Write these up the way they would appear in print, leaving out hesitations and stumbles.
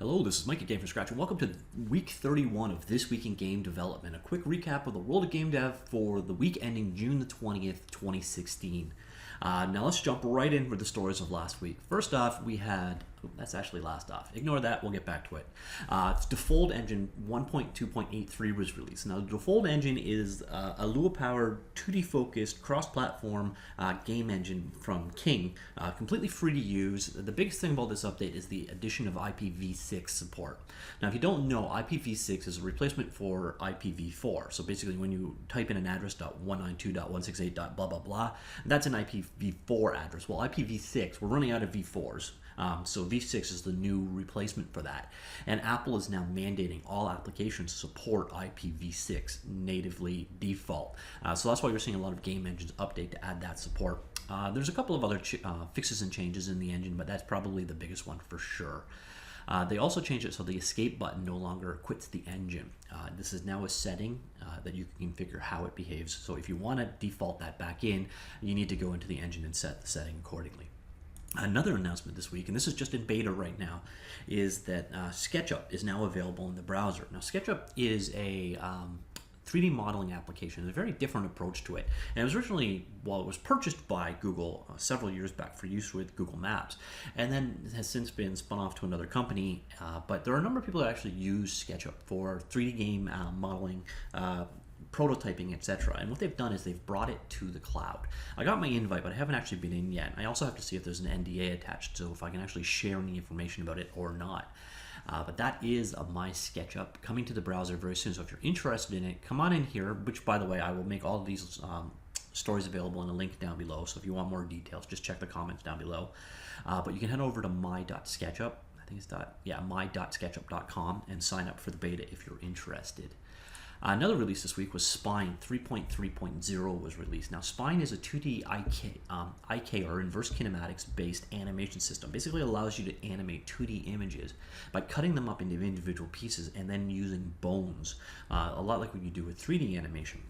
Hello, this is Mike at GameFromScratch, and welcome to week 31 of This Week in Game Development, a quick recap of the world of game dev for the week ending June the 20th, 2016. Now let's jump right in with the stories of last week. First off, we had, that's actually last off. Ignore that, we'll get back to it. Twofold Engine 1.2.83 was released. Now the Twofold Engine is a Lua-powered, 2D-focused, cross-platform game engine from King, completely free to use. The biggest thing about this update is the addition of IPv6 support. Now if you don't know, IPv6 is a replacement for IPv4. So basically when you type in an address .192.168. blah blah blah, that's an IPv4 address. Well, IPv6, we're running out of V4s. So V6 is the new replacement for that. And Apple is now mandating all applications support IPv6 natively default. So that's why you're seeing a lot of game engines update to add that support. There's a couple of other fixes and changes in the engine, but that's probably the biggest one for sure. They also changed it so the escape button no longer quits the engine. This is now a setting that you can configure how it behaves. So if you want to default that back in, you need to go into the engine and set the setting accordingly. Another announcement this week, and this is just in beta right now, is that SketchUp is now available in the browser. Now SketchUp is a 3D modeling application. It's a very different approach to it. And it was originally, well, it was purchased by Google several years back for use with Google Maps, and then has since been spun off to another company. But there are a number of people that actually use SketchUp for 3D game modeling, prototyping, etc. And what they've done is they've brought it to the cloud. I got my invite, but I haven't actually been in yet. I also have to see if there's an NDA attached, so if I can actually share any information about it or not. But that is my SketchUp coming to the browser very soon. So if you're interested in it, come on in here, which by the way, I will make all of these stories available in a link down below. So if you want more details, just check the comments down below. But you can head over to my.sketchup. I think it's my.sketchup.com and sign up for the beta if you're interested. Another release this week was Spine 3.3.0 was released. Now Spine is a 2D IK or inverse kinematics based animation system. Basically allows you to animate 2D images by cutting them up into individual pieces and then using bones, a lot like what you do with 3D animation.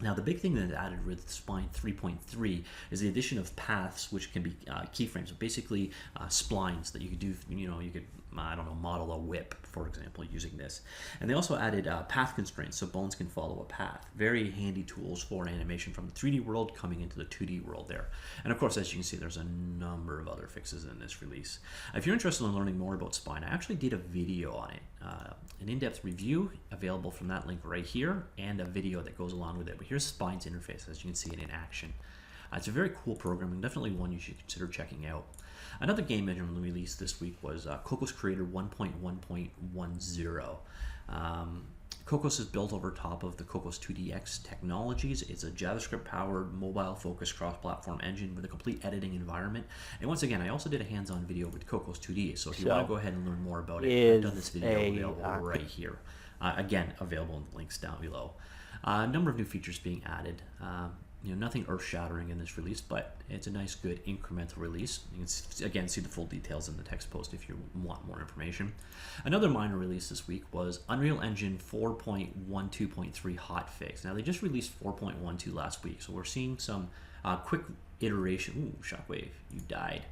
Now the big thing that is added with Spine 3.3 is the addition of paths, which can be keyframes, so basically splines that you could do, you could, I don't know, model a whip, for example, using this. And they also added path constraints, so bones can follow a path. Very handy tools for animation from the 3D world coming into the 2D world there. And of course, as you can see, there's a number of other fixes in this release. If you're interested in learning more about Spine, I actually did a video on it, an in-depth review available from that link right here, and a video that goes along with it. But here's Spine's interface, as you can see it in action. It's a very cool program and definitely one you should consider checking out. Another game engine released this week was Cocos Creator 1.1.10. Cocos is built over top of the Cocos 2DX technologies. It's a JavaScript-powered, mobile-focused cross-platform engine with a complete editing environment. And once again, I also did a hands-on video with Cocos 2D, so if you want to go ahead and learn more about it, I've done this video available right here. Again, available in the links down below. A number of new features being added. Nothing earth-shattering in this release, but it's a nice, good incremental release. You can, again, see the full details in the text post if you want more information. Another minor release this week was Unreal Engine 4.12.3 hotfix. Now, they just released 4.12 last week, so we're seeing some quick iteration. Ooh, Shockwave, you died.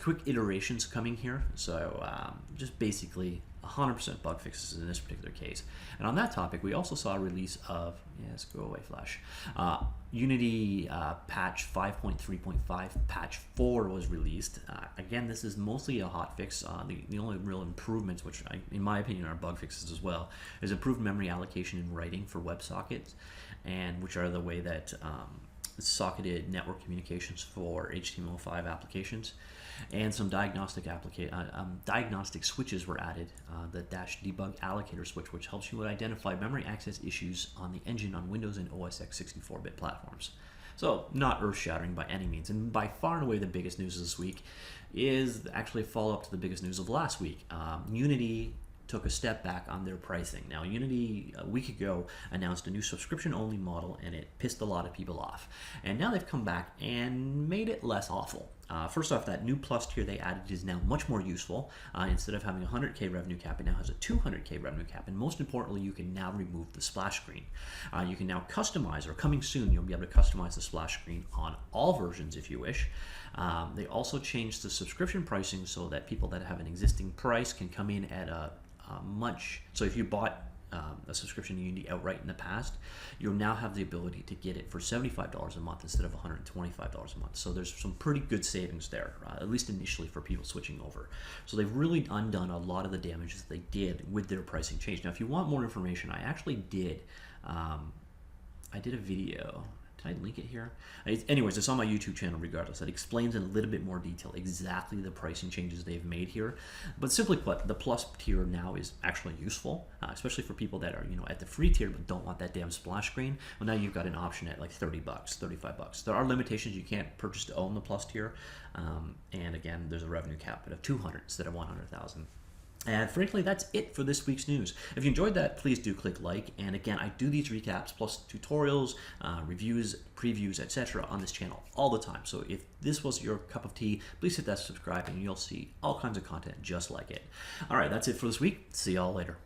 Quick iterations coming here, so just basically 100% bug fixes in this particular case. And on that topic, we also saw a release of, yes, go away, Flash. Unity patch 5.3.5, patch 4 was released. Again, this is mostly a hotfix. The only real improvements, which in my opinion are bug fixes as well, is improved memory allocation in writing for WebSockets, and which are the way that socketed network communications for HTML5 applications, and some diagnostic switches were added. The dash debug allocator switch, which helps you identify memory access issues on the engine on Windows and OS X 64-bit platforms. So not earth-shattering by any means, and by far and away the biggest news this week is actually a follow-up to the biggest news of last week. Unity took a step back on their pricing. Now, Unity a week ago announced a new subscription-only model, and it pissed a lot of people off. And now they've come back and made it less awful. First off, that new plus tier they added is now much more useful. Instead of having a 100K revenue cap, it now has a 200K revenue cap. And most importantly, you can now remove the splash screen. You can now customize, or coming soon, you'll be able to customize the splash screen on all versions if you wish. They also changed the subscription pricing so that people that have an existing price can come in at a much. So if you bought a subscription to Unity outright in the past, you'll now have the ability to get it for $75 a month instead of $125 a month. So there's some pretty good savings there, at least initially for people switching over. So they've really undone a lot of the damages that they did with their pricing change. Now, if you want more information, I actually did. I did a video. Did I link it here? Anyways, it's on my YouTube channel regardless. That explains in a little bit more detail exactly the pricing changes they've made here. But simply put, the plus tier now is actually useful, especially for people that are, at the free tier but don't want that damn splash screen. Well, now you've got an option at like $30, $35. There are limitations. You can't purchase to own the plus tier. And again, there's a revenue cap of 200 instead of 100,000. And frankly, that's it for this week's news. If you enjoyed that, please do click like. And again, I do these recaps plus tutorials, reviews, previews, etc. on this channel all the time. So if this was your cup of tea, please hit that subscribe and you'll see all kinds of content just like it. All right, that's it for this week. See y'all later.